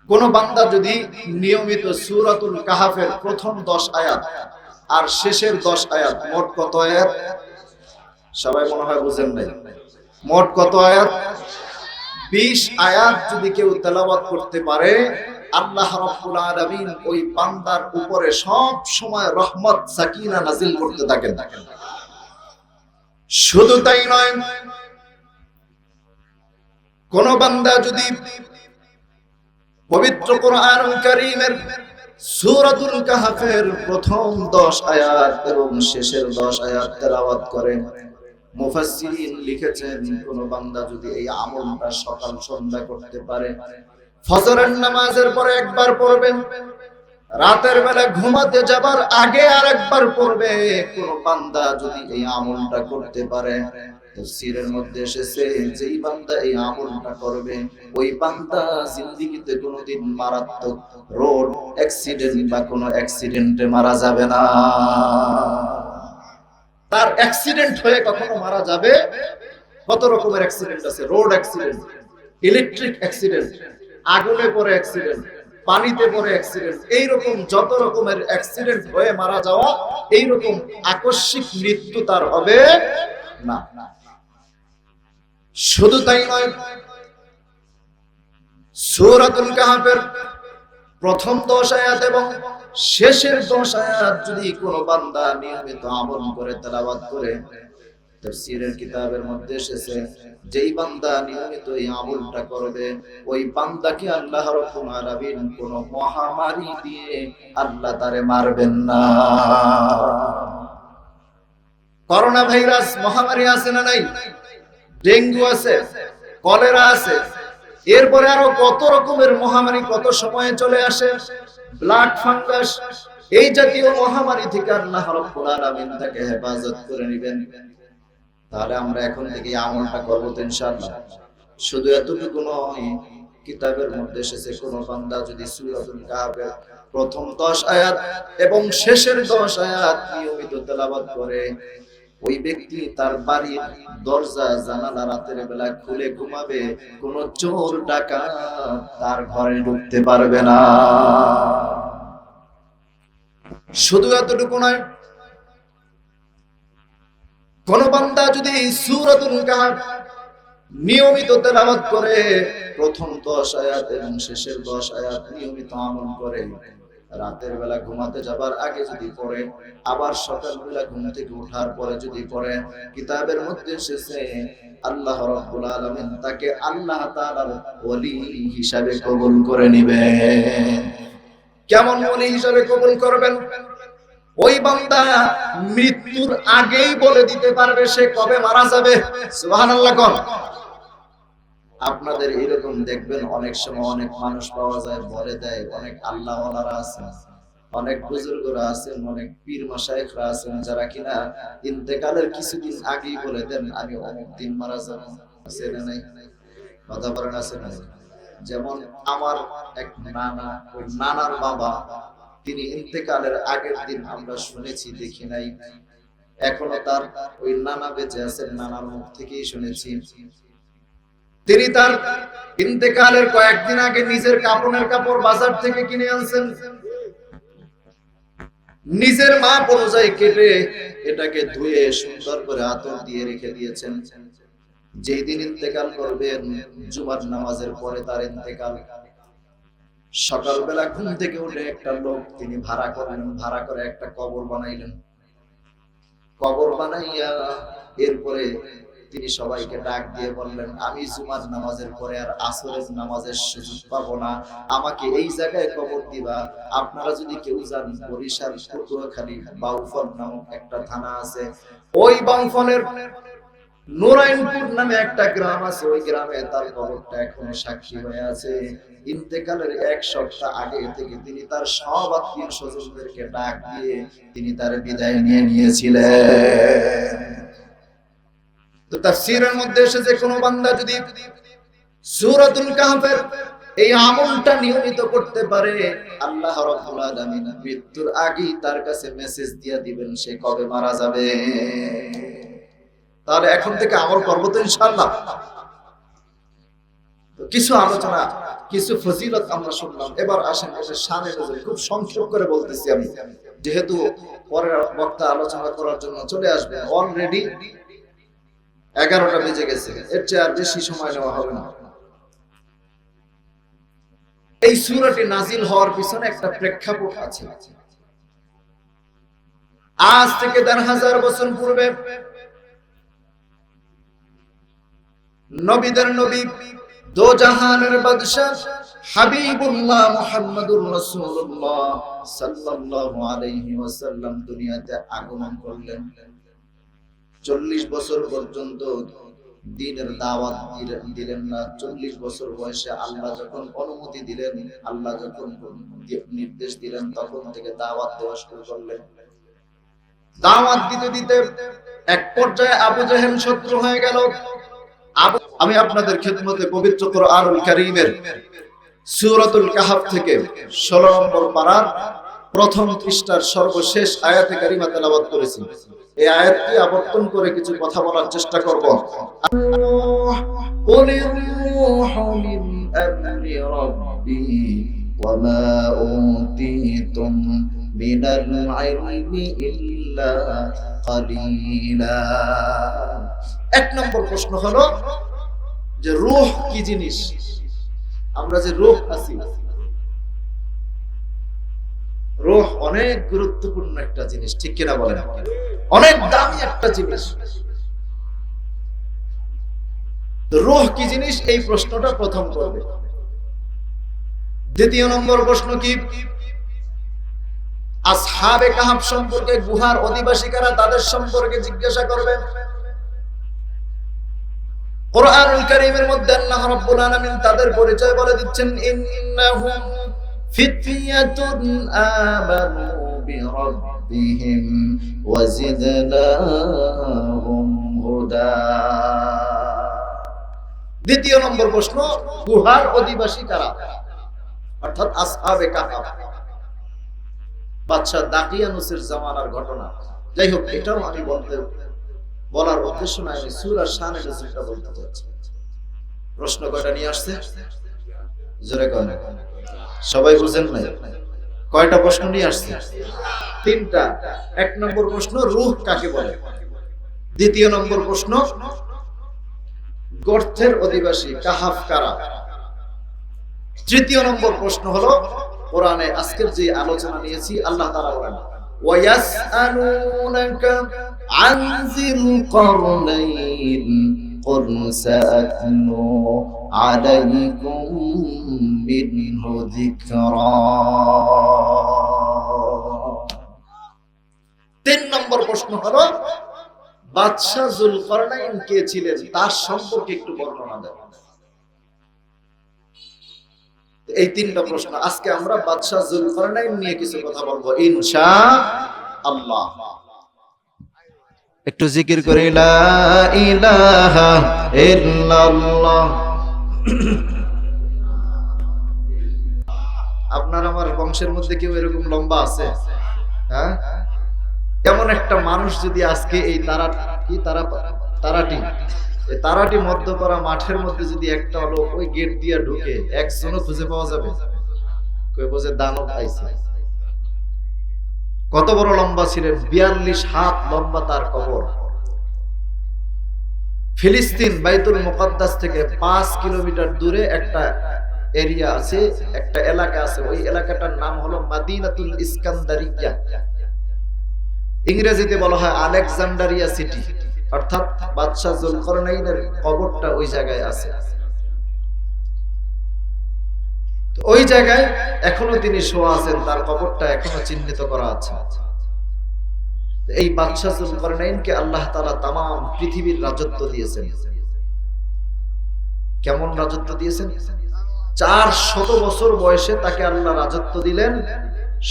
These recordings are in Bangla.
কোন বান্দা যদি নিয়মিত সূরাতুল কাহাফের প্রথম 10 আয়াত আর শেষের 10 আয়াত, মোট কত আয়াত? সবাই মনে হয় বুঝেন নাই। মোট কত আয়াত? 20 আয়াত যদি কেউ তেলাওয়াত করতে পারে, আল্লাহ রাব্বুল আলামিন ওই বান্দার উপরে সব সময় রহমত সাকিনা নাজিল করতে থাকেন। শুধু তাই নয়, কোন বান্দা যদি পবিত্র কোরআনুল কারীমের সূরাতুল কাহফের প্রথম 10 আয়াত এবং শেষের 10 আয়াত তেলাওয়াত করে, মুফাসসিরিন লিখেছেন কোন বান্দা যদি এই আমলটা সকাল সন্ধ্যা করতে পারে, ফজরের নামাজের পরে একবার পড়বেন, রাতের বেলা ঘুমাতে যাবার আগে আরেকবার পড়বে, কোন বান্দা যদি এই আমলটা করতে পারে, তাফসীরের মধ্যে এসেছে যেই বান্দা এই আমলটা করবে ওই বান্দা জিন্দেগিতে কোনোদিন মারাত্মক রোড অ্যাক্সিডেন্ট বা কোনো অ্যাক্সিডেন্টে মারা যাবে না। তার অ্যাক্সিডেন্ট হয়ে কখনো মারা যাবে? কত রকমের অ্যাক্সিডেন্ট আছে, রোড অ্যাক্সিডেন্ট, ইলেকট্রিক অ্যাক্সিডেন্ট, আগুনে পড়ে অ্যাক্সিডেন্ট, পানিতে পড়ে অ্যাক্সিডেন্ট, এইরকম যত রকমের অ্যাক্সিডেন্ট হয়ে মারা যাওয়া, এইরকম আকস্মিক মৃত্যু তার হবে না। শুধু তাই নয়, সূরাতুল কাহফের প্রথম 10 আয়াত এবং শেষের 10 আয়াত যদি কোনো বান্দা নিয়মিত আমল করে তেলাওয়াত করে, তাফসীরের কিতাবের মধ্যে এসেছে যেই বান্দা নিয়মিত এই আমলটা করবে ওই বান্দাকে আল্লাহ রাব্বুল আলামিন কোন মহামারী দিয়ে আল্লাহ তারে মারবেন না। করোনা ভাইরাস মহামারী আছে না নাই? ডেঙ্গু আছে, কলেরা আছে, এরপরে আরো কত রকমের মহামারী কত সময়ে চলে আসে, ব্লাড ফাঙ্গাস, এই জাতীয় মহামারী থেকে আল্লাহ রাব্বুল আলামিন তাকে হেফাজত করে নেবেন। তাহলে আমরা এখন থেকে আমলটা করব তো ইনশাআল্লাহ। শুধু এতটুকু নয়, কিতাবের মধ্যে এসেছে কোন বান্দা যদি সূরাতুল কাহফের প্রথম 10 আয়াত এবং শেষের 10 আয়াত নিয়মিত তেলাওয়াত করে, ওই ব্যক্তি তার বাড়ির দরজা জানালা রাতের বেলা খুলে ঘুমাবে, কোন চোর ডাকাত তার ঘরে ঢুকতে পারবে না। শুধু এতটুকু নয়, কোন বান্দা যদি সূরাতুল কাহফ নিয়মিত তেলাওয়াত করে, প্রথম 10 আয়াত এবং শেষের 10 আয়াত নিয়মিত আমল করে, রাতের বেলা ঘুমাতে যাবার আগে যদি পড়ে, আবার সকালবেলা ঘুম থেকে ওঠার পরে যদি পড়ে, কিতাবের মধ্যে এসেছে আল্লাহ রাব্বুল আলামিন তাকে আল্লাহ তাআলার ওলি হিসাবে কবুল করে নেবেন। কেমন ওলি হিসাবে কবুল করবেন? ওই বান্দা মৃত্যুর আগেই বলে দিতে পারবে সে কবে মারা যাবে। সুবহানাল্লাহ কোন। আপনাদের এরকম দেখবেন অনেক সময় অনেক মানুষ পাওয়া যায় বলে দেয়, অনেক আল্লাহওয়ালারা আছেন, অনেক বুজুর্গরা আছেন, অনেক পীর মাশায়েখরা আছেন যারা কিনা ইন্তেকালের কিছুদিন আগেই বলে দেন আমি অমুক দিন মারা যাব। আছে না নাই? কথা বলেন আছে না? যেমন আমার এক নানা, ওই নানার বাবা, তিনি ইন্তেকালের আগের দিন আমরা শুনেছি, দেখি নাই, এখনো তার ওই নানা বেঁচে আছেন, নানার মুখ থেকেই শুনেছি। তিনি তার ইন্তেকালের কয়েকদিন আগে নিজের কাপড়ের কাপড় বাজার থেকে কিনে আনছেন, নিজের মাপ অনুযায়ী কেটে এটাকে ধুয়ে সুন্দর করে আতর দিয়ে রেখে দিয়েছেন। যেই দিন ইন্তেকাল করবেন জুমার নামাজের পরে তার ইন্তেকাল, সকালবেলা ঘুম থেকে উঠে একটা লোক তিনি ভাড়া করলেন, ভাড়া করে একটা কবর বানাইলেন, কবর বানাইয়া এরপরে তিনি সবাইকে ডাক দিয়ে বললেন আমি জুমার নামাজের পরে আর আসরের নামাজের সুযোগ পাবো না, আমাকে এই জায়গায় কবর দিবা। আপনারা যদি কেউ যান, বরিশাল পটুয়াখালী বাউফল নামক একটা থানা আছে, ওই বাউফলের নুরাইনপুর নামে একটা গ্রাম আছে, ওই গ্রামে তার কবরটা এখনো সাক্ষী হয়ে আছে। ইন্তেকালের 1 সপ্তাহ আগে থেকে তিনি তার সব আত্মীয় স্বজনদেরকে ডাক দিয়ে তিনি তার বিদায় নিয়ে নিয়েছিলেন। তো তাফসীরের মধ্যে এসেছে কোন বান্দা যদি সূরাতুল কাহফের এই আমলটা নিয়মিত করতে পারে, আল্লাহ রাব্বুল আলামিন মৃত্যুর আগেই তার কাছে মেসেজ দিয়ে দিবেন সে কবে মারা যাবে। তাহলে এখন থেকে আমল করব তো ইনশাআল্লাহ। কিছু আলোচনা, কিছু ফজিলত আমরা শুনলাম। এবার আসেন এটার শানে নজুল খুব সংক্ষেপ করে বলতেছি আমি, যেহেতু পরের বক্তা আলোচনা করার জন্য চলে আসবে। অলরেডি 11টা বেজে গেছে, এর চেয়ে আর বেশি সময় নেওয়া হবে না। এই সূরাটি নাজিল হওয়ার পিছনে একটা প্রেক্ষাপট আছে। আজ থেকে ১,৫০০ বছর পূর্বে নবীদের নবী, দো জাহানের বাদশা হাবিবুল্লাহ মুহাম্মদুর রাসূলুল্লাহ সাল্লাল্লাহু আলাইহি ওয়াসাল্লাম দুনিয়াতে আগমন করলেন। 40 বছর পর্যন্ত দ্বীনের দাওয়াত দিলেন না। 40 বছর বয়সে আল্লাহ যখন অনুমতি দিলেন, আল্লাহ যখন নির্দেশ দিলেন, তখন থেকে দাওয়াত দেওয়া শুরু করলেন। দাওয়াত দিতে দিতে এক পর্যায়ে আবু জেহেল শত্রু হয়ে গেল। আমি আপনাদের খেদমতে পবিত্র কোরআনুল কারীমের সূরাতুল কাহফ থেকে 16 নম্বর পারার প্রথম পৃষ্ঠার সর্বশেষ আয়াতে কারিমা তেলাওয়াত করেছি। এই আয়াতটি আবর্তন করে কিছু কথা বলার চেষ্টা করব। কুলির রূহু মিন আমরি রাব্বি ওয়া মা উতীতুম মিনাল ইলমি ইল্লা কালিলা। এক নম্বর প্রশ্ন হলো যে রূহ কি জিনিস? আমরা যে রূহ আছি, রূহ অনেক গুরুত্বপূর্ণ একটা জিনিস, ঠিক কিনা বলেন? অনেক দামি একটা জিনিস। রূহ কি জিনিস, এই প্রশ্নটা প্রথম করবে। দ্বিতীয় নম্বর প্রশ্ন কি, আসহাবে কাহফ সম্পর্কে, গুহার অধিবাসী কারা, তাদের সম্পর্কে জিজ্ঞাসা করবে। কোরআনুল কারীমের মধ্যে আল্লাহ রাব্বুল আলামিন তাদের পরিচয় বলে দিচ্ছেন, ইন্নাহুম ফিতয়াতুন আমানু বিরাব্বিহিম ওয়া জিদনাহুম হুদা। দ্বিতীয় নম্বর প্রশ্ন, গুহার অধিবাসী কারা, অর্থাৎ আসহাবে কাহফ, বাদশা দাকিয়ানুসের জামানার ঘটনা। যাই হোক, এটাও আমি বলার উদ্দেশ্য না, আমি সূরার শানে নজুলটা বলতে চাচ্ছি। প্রশ্ন কয়টা নিয়ে আসছে জোরে কোন সবাই বুঝেন নাই? কয়টা প্রশ্ন নিয়ে আসছে? 3টা। এক নম্বর প্রশ্ন, রূহ কাকে বলে? দ্বিতীয় নম্বর প্রশ্ন, গর্তের অধিবাসী কাহাফ কারা? তৃতীয় নম্বর প্রশ্ন হলো, কোরআনে আজকের যে আলোচনা নিয়েছি, আল্লাহ তাআলা বলেন, ওয়ায়াসআলুনাকা আন যিল করনাইন কুল সাআতলু আলাইকুম মিনহু যিকরা। 3 নম্বর প্রশ্ন হলো, বাদশা যুলকারনাইন কে ছিলেন, তার সম্পর্কে একটু বর্ণনা দেন। এই 3টা প্রশ্ন আজকে আমরা বাদশা যুলকারনাইন নিয়ে কিছু কথা বলবো ইনশাআল্লাহ। একটু জিকির করে লা ইলাহা ইল্লাল্লাহ। আপনার আমার বংশের মধ্যে কেউ এরকম লম্বা আছে? হ্যাঁ, এমন একটা মানুষ যদি আজকে এই তারাটি মধ্যপাড়া মাঠের মধ্যে যদি একটা লোক ওই গেট দিয়ে ঢুকে, একজনও খুঁজে পাওয়া যাবে? কই বোঝে দানব আইছে। কত বড় লম্বা ছিলেন, 42 হাত লম্বা তার কবর। ফিলিস্তিন বাইতুল মুকাদ্দাস থেকে 5 কিলোমিটার দূরে একটা এরিয়া আছে, একটা এলাকা আছে। ওই এলাকাটার নাম হলো মাদিনাতুল ইস্কান্দারিয়া। ইংরেজিতে বলা হয় আলেকজান্ডারিয়া সিটি, অর্থাৎ বাদশা যুলকারনাইনের কবরটা ওই জায়গায় আছে। ওই জায়গায় এখনো তিনি শোয়া আছেন, তার কবরটা এখনো চিহ্নিত করা আছে। এই বাদশা যুলকারনাইনকে আল্লাহ তাআলা তামাম পৃথিবীর রাজত্ব দিয়েছেন। কেমন রাজত্ব দিয়েছেন? 400 বছর বয়সে তাকে আল্লাহ রাজত্ব দিলেন।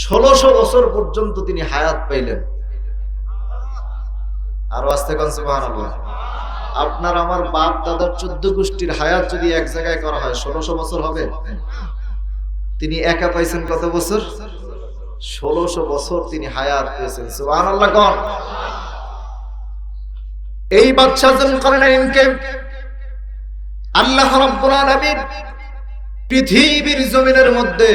1600 বছর পর্যন্ত তিনি হায়াত পাইলেন। আরো আস্তে কোন সুবহানাল্লাহ। আপনার আমার বাপ দাদার 14 গোষ্ঠীর হায়াত যদি এক জায়গায় করা হয় 1600 বছর হবে? তিনি একা পাইছেন কত বছর? 1600 বছর তিনি হায়াত পেয়েছেন। সুবহানাল্লাহ কোন। এই বাদশা যুলকারনাইনকে আল্লাহ রাব্বুল আলামিন পৃথিবীর জমিনের মধ্যে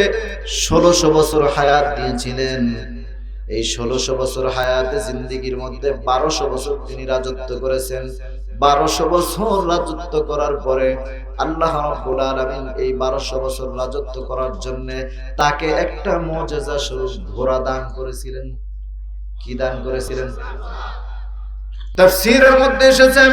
1600 বছর হায়াত দিয়েছিলেন। এই 1600 বছর হায়াতে জিন্দেগির মধ্যে 1200 বছর তিনি রাজত্ব করেছেন। 1200 বছর রাজত্ব করার পরে আল্লাহ রাব্বুল আলামিন এই 1200 বছর রাজত্ব করার জন্য তাকে একটা মুজিজা স্বরূপ ঘোড়া দান করেছিলেন। কি দান করেছিলেন? তাফসীরের মধ্যে এসেছে